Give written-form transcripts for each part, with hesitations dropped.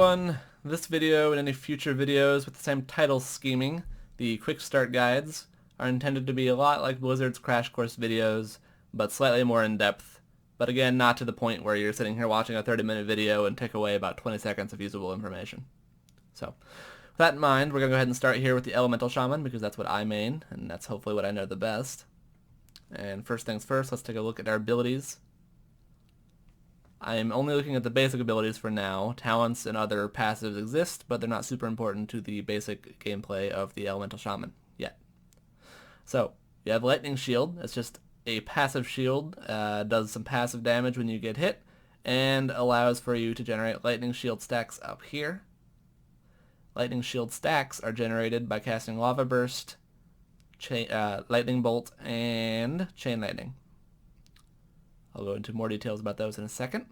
everyone, this video and any future videos with the same title scheming, the quick start guides, are intended to be a lot like Blizzard's Crash Course videos, but slightly more in depth, but again not to the point where you're sitting here watching a 30-minute video and take away about 20 seconds of usable information. So, with that in mind, we're going to go ahead and start here with the Elemental Shaman, because that's what I main, and that's hopefully what I know the best. And first things first, let's take a look at our abilities. I'm only looking at the basic abilities for now. Talents and other passives exist, but they're not super important to the basic gameplay of the Elemental Shaman yet. So, you have Lightning Shield. It's just a passive shield, does some passive damage when you get hit, and allows for you to generate Lightning Shield stacks up here. Lightning Shield stacks are generated by casting Lava Burst, Lightning Bolt, and Chain Lightning. I'll go into more details about those in a second,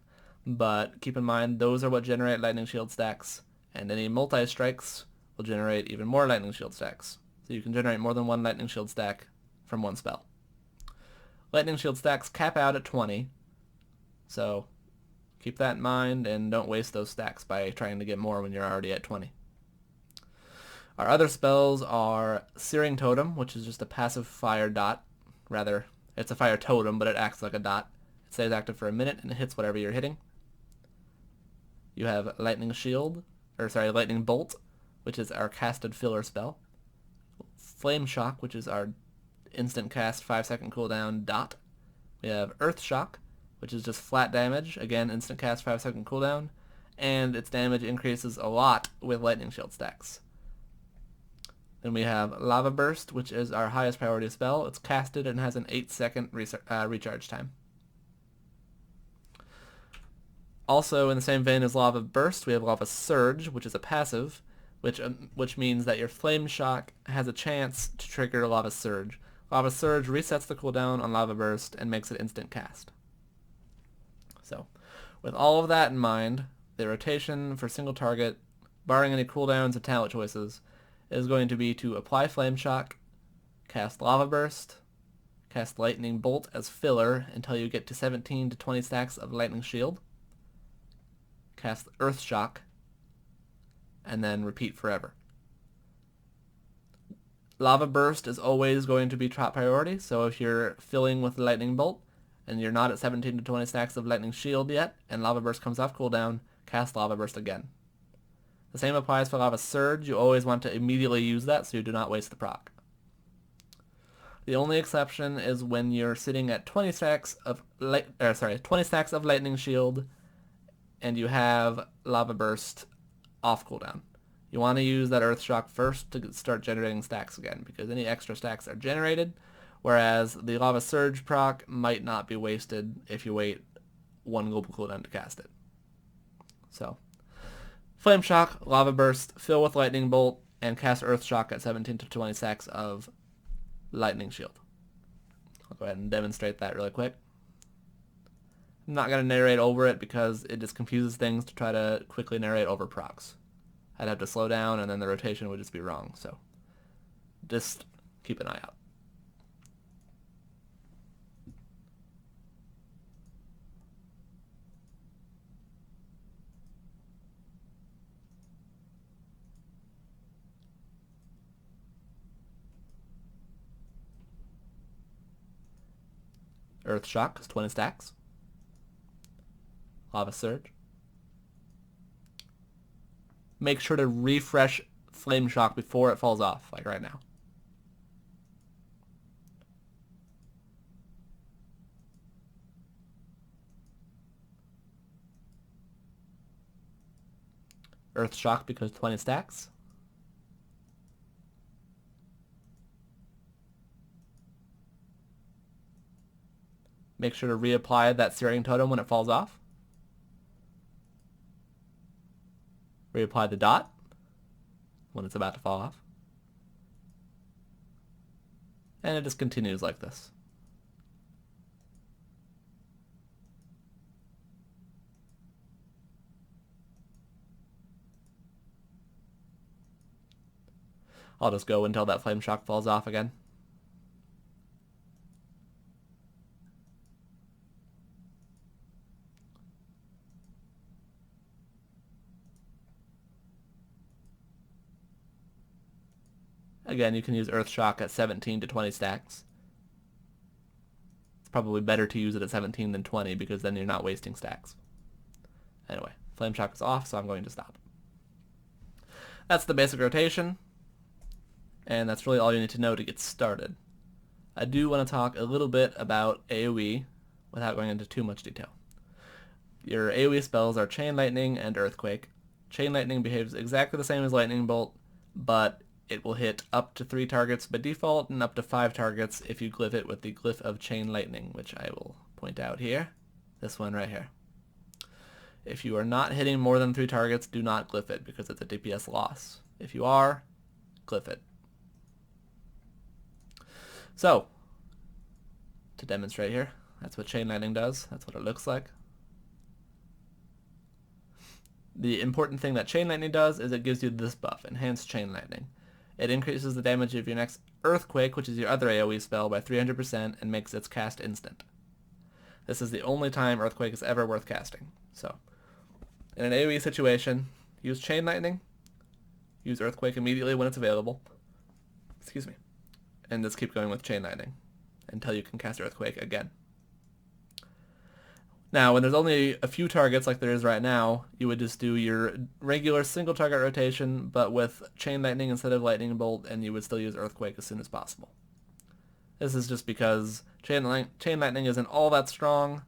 but keep in mind those are what generate Lightning Shield stacks, and any multi-strikes will generate even more Lightning Shield stacks. So you can generate more than one Lightning Shield stack from one spell. Lightning Shield stacks cap out at 20, so keep that in mind and don't waste those stacks by trying to get more when you're already at 20. Our other spells are Searing Totem, which is just a passive fire dot. Rather, it's a fire totem, but it acts like a dot. It stays active for a minute and it hits whatever you're hitting. You have Lightning Bolt, which is our casted filler spell. Flame Shock, which is our instant cast 5-second cooldown dot. We have Earth Shock, which is just flat damage, again instant cast 5-second cooldown, and its damage increases a lot with Lightning Shield stacks. Then we have Lava Burst, which is our highest priority spell. It's casted and has an 8-second recharge time. Also, in the same vein as Lava Burst, we have Lava Surge, which is a passive, which means that your Flame Shock has a chance to trigger Lava Surge. Lava Surge resets the cooldown on Lava Burst and makes it instant cast. So, with all of that in mind, the rotation for single target, barring any cooldowns and talent choices, is going to be to apply Flame Shock, cast Lava Burst, cast Lightning Bolt as filler until you get to 17 to 20 stacks of Lightning Shield, cast Earth Shock, and then repeat forever. Lava Burst is always going to be top priority, so if you're filling with Lightning Bolt and you're not at 17 to 20 stacks of Lightning Shield yet, and Lava Burst comes off cooldown, cast Lava Burst again. The same applies for Lava Surge. You always want to immediately use that so you do not waste the proc. The only exception is when you're sitting at 20 stacks of Lightning Shield and you have Lava Burst off cooldown. You want to use that Earth Shock first to start generating stacks again, because any extra stacks are generated, whereas the Lava Surge proc might not be wasted if you wait one global cooldown to cast it. So, Flame Shock, Lava Burst, fill with Lightning Bolt, and cast Earth Shock at 17 to 20 stacks of Lightning Shield. I'll go ahead and demonstrate that really quick. I'm not going to narrate over it because it just confuses things to try to quickly narrate over procs. I'd have to slow down and then the rotation would just be wrong, so just keep an eye out. Earth Shock is 20 stacks. Lava Surge. Make sure to refresh Flame Shock before it falls off, like right now. Earth Shock because 20 stacks. Make sure to reapply that Searing Totem when it falls off. Reapply the dot when it's about to fall off. And it just continues like this. I'll just go until that Flame Shock falls off again. Again, you can use Earth Shock at 17 to 20 stacks. It's probably better to use it at 17 than 20 because then you're not wasting stacks. Anyway, Flame Shock is off, so I'm going to stop. That's the basic rotation, and that's really all you need to know to get started. I do want to talk a little bit about AoE without going into too much detail. Your AoE spells are Chain Lightning and Earthquake. Chain Lightning behaves exactly the same as Lightning Bolt, but it will hit up to 3 targets by default and up to 5 targets if you glyph it with the glyph of Chain Lightning, which I will point out here. This one right here. If you are not hitting more than 3 targets, do not glyph it because it's a DPS loss. If you are, glyph it. So, to demonstrate here, that's what Chain Lightning does. That's what it looks like. The important thing that Chain Lightning does is it gives you this buff, Enhanced Chain Lightning. It increases the damage of your next Earthquake, which is your other AoE spell, by 300% and makes its cast instant. This is the only time Earthquake is ever worth casting. So, in an AoE situation, use Chain Lightning, use Earthquake immediately when it's available, excuse me, and just keep going with Chain Lightning until you can cast Earthquake again. Now, when there's only a few targets like there is right now, you would just do your regular single target rotation, but with Chain Lightning instead of Lightning Bolt, and you would still use Earthquake as soon as possible. This is just because Chain Lightning isn't all that strong,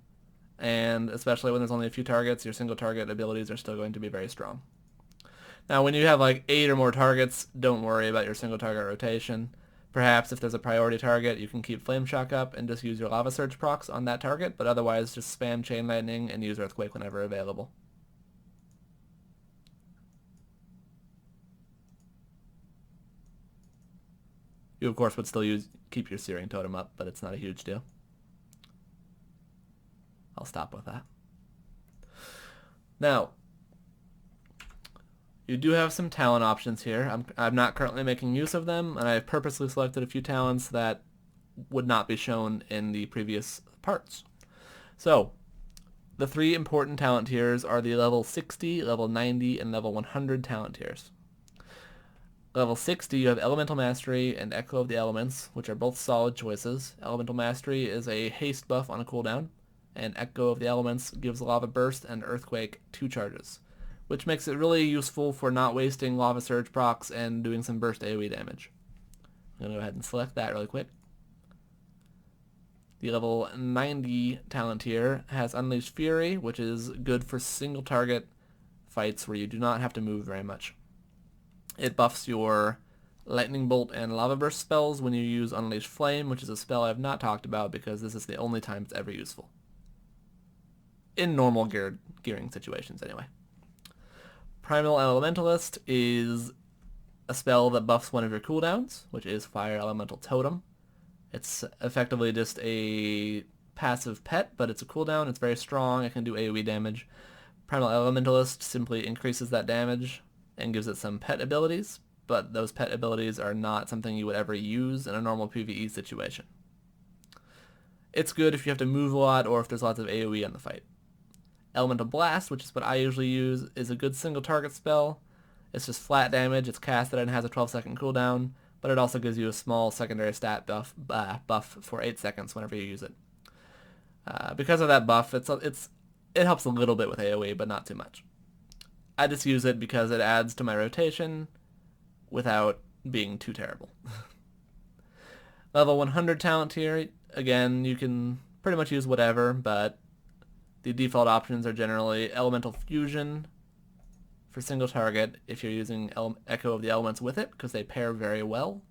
and especially when there's only a few targets, your single target abilities are still going to be very strong. Now, when you have like 8 or more targets, don't worry about your single target rotation. Perhaps if there's a priority target, you can keep Flame Shock up and just use your Lava Surge procs on that target, but otherwise just spam Chain Lightning and use Earthquake whenever available. You of course would still keep your Searing Totem up, but it's not a huge deal. I'll stop with that. Now, you do have some talent options here. I'm not currently making use of them, and I've purposely selected a few talents that would not be shown in the previous parts. So, the 3 important talent tiers are the level 60, level 90, and level 100 talent tiers. Level 60, you have Elemental Mastery and Echo of the Elements, which are both solid choices. Elemental Mastery is a haste buff on a cooldown, and Echo of the Elements gives Lava Burst and Earthquake 2 charges, which makes it really useful for not wasting Lava Surge procs and doing some burst AoE damage. I'm going to go ahead and select that really quick. The level 90 talent tier has Unleashed Fury, which is good for single target fights where you do not have to move very much. It buffs your Lightning Bolt and Lava Burst spells when you use Unleashed Flame, which is a spell I have not talked about because this is the only time it's ever useful. In normal gearing situations anyway. Primal Elementalist is a spell that buffs one of your cooldowns, which is Fire Elemental Totem. It's effectively just a passive pet, but it's a cooldown. It's very strong. It can do AoE damage. Primal Elementalist simply increases that damage and gives it some pet abilities, but those pet abilities are not something you would ever use in a normal PvE situation. It's good if you have to move a lot or if there's lots of AoE on the fight. Elemental Blast, which is what I usually use, is a good single target spell. It's just flat damage, it's casted and has a 12-second cooldown, but it also gives you a small secondary stat buff for 8 seconds whenever you use it. Because of that buff, it helps a little bit with AoE, but not too much. I just use it because it adds to my rotation without being too terrible. Level 100 talent tier, again, you can pretty much use whatever, but the default options are generally Elemental Fusion for single target if you're using Echo of the Elements with it, because they pair very well.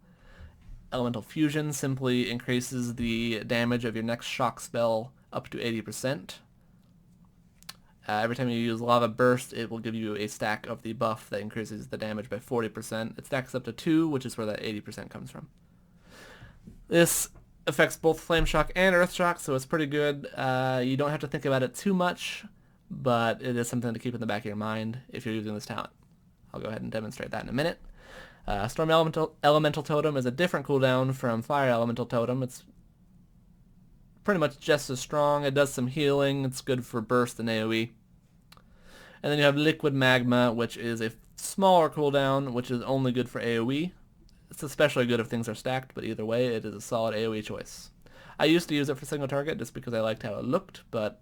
Elemental Fusion simply increases the damage of your next shock spell up to 80%. Every time you use Lava Burst, it will give you a stack of the buff that increases the damage by 40%. It stacks up to 2, which is where that 80% comes from. This affects both Flame Shock and Earth Shock, so it's pretty good. You don't have to think about it too much, but it is something to keep in the back of your mind if you're using this talent. I'll go ahead and demonstrate that in a minute. Storm Elemental Totem is a different cooldown from Fire Elemental Totem. It's pretty much just as strong. It does some healing. It's good for burst and AoE. And then you have Liquid Magma, which is a smaller cooldown, which is only good for AoE. It's especially good if things are stacked, but either way, it is a solid AoE choice. I used to use it for single target just because I liked how it looked, but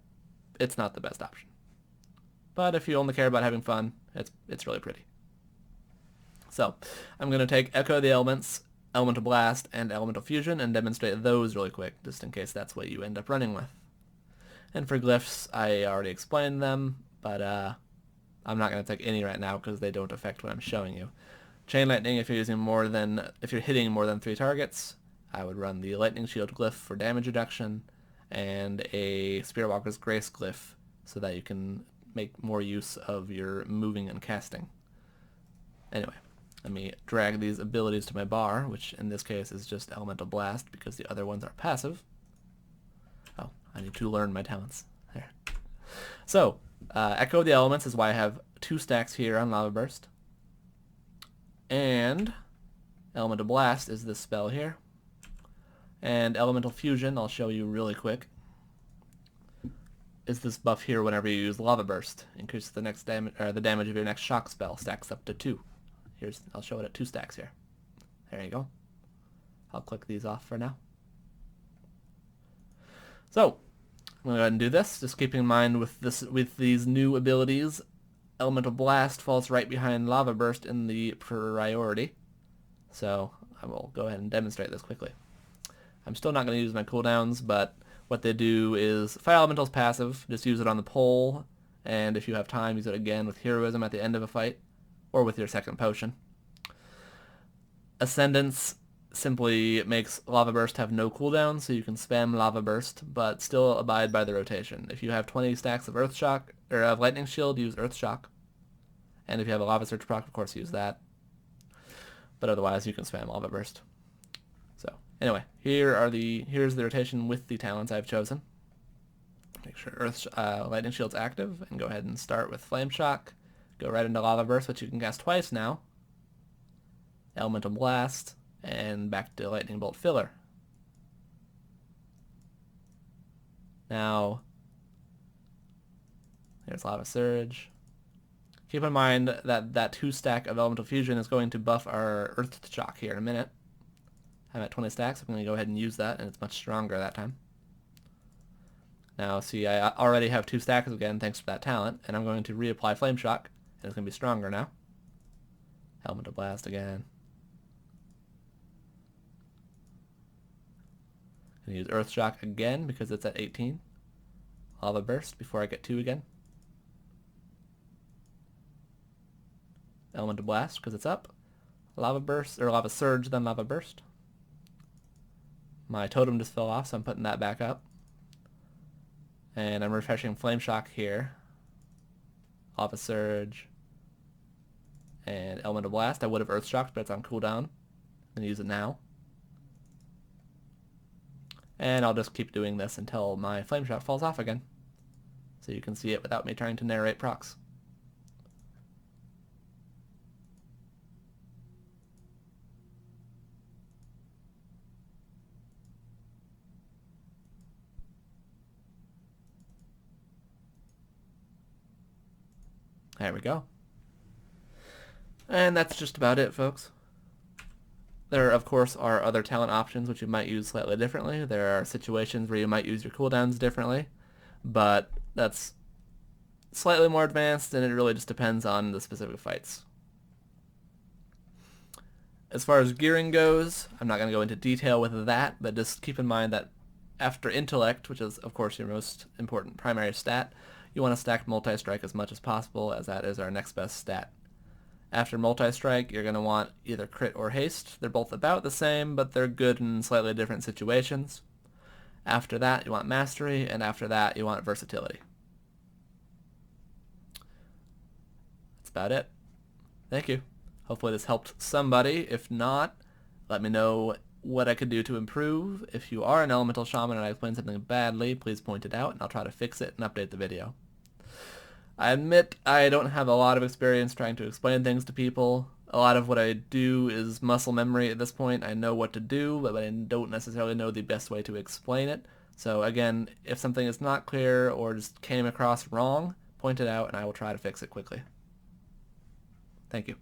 it's not the best option. But if you only care about having fun, it's really pretty. So, I'm going to take Echo the Elements, Elemental Blast, and Elemental Fusion and demonstrate those really quick, just in case that's what you end up running with. And for glyphs, I already explained them, but I'm not going to take any right now because they don't affect what I'm showing you. Chain Lightning, if you're hitting more than 3 targets, I would run the Lightning Shield glyph for damage reduction, and a Spirit Walker's Grace glyph so that you can make more use of your moving and casting. Anyway, let me drag these abilities to my bar, which in this case is just Elemental Blast because the other ones are passive. Oh, I need to learn my talents. There. So, Echo the Elements is why I have 2 stacks here on Lava Burst. And Elemental Blast is this spell here. And Elemental Fusion, I'll show you really quick, is this buff here whenever you use Lava Burst. Increases the the damage of your next shock spell, stacks up to 2. I'll show it at 2 stacks here. There you go. I'll click these off for now. So, I'm going to go ahead and do this, just keeping in mind with these new abilities, Elemental Blast falls right behind Lava Burst in the priority. So, I will go ahead and demonstrate this quickly. I'm still not going to use my cooldowns, but what they do is Fire Elemental's passive, just use it on the pole, and if you have time, use it again with Heroism at the end of a fight, or with your second potion. Ascendance simply makes Lava Burst have no cooldown, so you can spam Lava Burst, but still abide by the rotation. If you have 20 stacks of Earth Shock, or of Lightning Shield, use Earth Shock. And if you have a Lava Surge proc, of course, use that. But otherwise, you can spam Lava Burst. So, anyway, here's the rotation with the talents I've chosen. Make sure Lightning Shield's active, and go ahead and start with Flame Shock. Go right into Lava Burst, which you can cast twice now. Elemental Blast, and back to Lightning Bolt Filler. Now, here's Lava Surge. Keep in mind that that 2 stack of Elemental Fusion is going to buff our Earth Shock here in a minute. I'm at 20 stacks, I'm going to go ahead and use that, and it's much stronger that time. Now, see, I already have 2 stacks again, thanks for that talent, and I'm going to reapply Flame Shock, and it's going to be stronger now. Elemental Blast again. I'm going to use Earth Shock again because it's at 18. Lava Burst before I get 2 again. Elemental Blast because it's up. Lava Burst, or Lava Surge, then Lava Burst. My totem just fell off, so I'm putting that back up. And I'm refreshing Flame Shock here. Lava Surge. And Elemental Blast. I would have Earth Shocked, but it's on cooldown. I'm going to use it now. And I'll just keep doing this until my Flame Shock falls off again. So you can see it without me trying to narrate procs. There we go. And that's just about it, folks. There, of course, are other talent options which you might use slightly differently. There are situations where you might use your cooldowns differently, but that's slightly more advanced, and it really just depends on the specific fights. As far as gearing goes, I'm not going to go into detail with that, but just keep in mind that after Intellect, which is, of course, your most important primary stat, you want to stack Multi-Strike as much as possible, as that is our next best stat. After Multi-Strike, you're going to want either Crit or Haste. They're both about the same, but they're good in slightly different situations. After that, you want Mastery, and after that, you want Versatility. That's about it. Thank you. Hopefully this helped somebody. If not, let me know what I could do to improve. If you are an Elemental Shaman and I explained something badly, please point it out, and I'll try to fix it and update the video. I admit I don't have a lot of experience trying to explain things to people. A lot of what I do is muscle memory at this point. I know what to do, but I don't necessarily know the best way to explain it. So again, if something is not clear or just came across wrong, point it out and I will try to fix it quickly. Thank you.